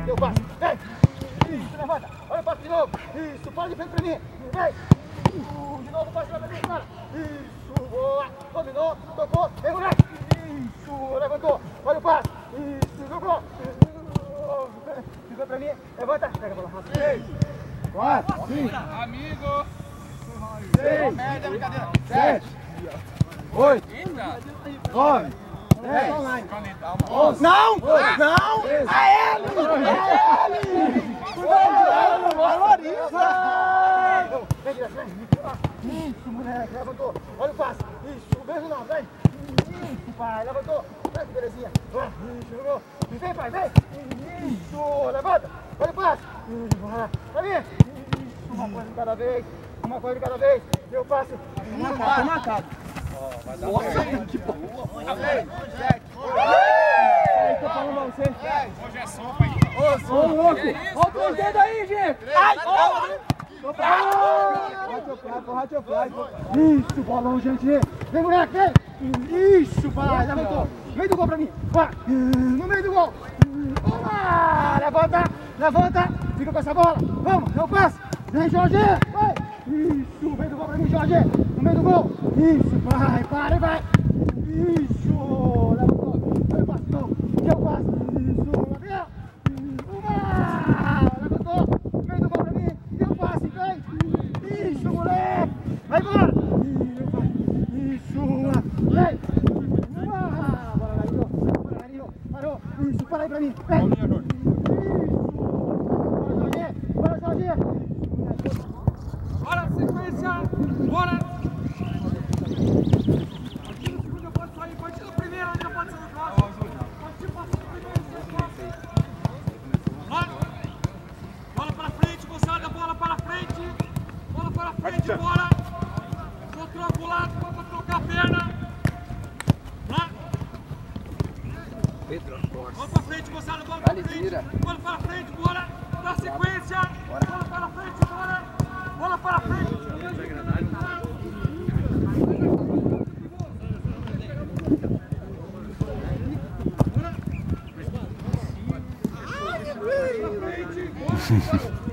Deu passe, vem! Isso, levanta! Olha o passe de novo! Isso, fala de frente pra mim! Vem! De novo, passe pra mim, cara! Isso, boa! Dominou, tocou, vem, moleque! Isso, levantou! Olha o passe! Isso, jogou! Ficou pra mim, levanta! Pega a bola rápido! 3, 4, 5, amigo! 6, Merda, brincadeira! 7, 8, 9, 10, 11. Não! Não! É ele! É ele! Valoriza! Vem, vem! Isso, moleque! Levantou! Olha o passe! Isso, beijo não, vem! Isso, pai! Levantou! Vem, que belezinha! Isso, jogou! Vem, pai, vem! Isso! Levanta! Olha o passe! Vai vir! Isso, uma coisa de cada vez! Uma coisa de cada vez! Deu o passe! Tá marcado! Nossa, que bom! Aí, tô falando pra você. Hoje é sopa, hein? Ô, louco! Olha os dedos aí, gente! Ai, isso, bolão, gente! Vem, moleque, vem! Isso, pai! Levantou! Meio do gol pra mim! Vai! No meio do gol! Levanta! Levanta! Fica com essa bola! Vamos! Deu o passe! Vem, Jorge! Vai! Isso! Meio do gol pra mim, Jorge! No meio do gol! Isso, vai! Para e vai! Isso! Levantou! Deu o passe, não! Deu o passe! Isso! Gabriel! Levantou! No meio do gol pra mim! Deu o passe! Vem! Isso, moleque! Vai embora! Isso! Vem! Bora, Garinho! Bora, Garinho! Parou! Isso! Para aí pra mim! Vem! Isso! Bora, Jorge! Bora, sequência! Bora! Aqui no segundo eu posso sair, partir do primeiro, onde eu posso sair no próximo. Partir do primeiro, Lá! Bola para frente, moçada, bola para frente! Bola para frente, bora! Vou trocar o lado, vou trocar a perna! Lá! Bola para frente, moçada, bola para frente! Bola para frente, bora! Na sequência! Bola para frente, bora! Bola para frente! Frente,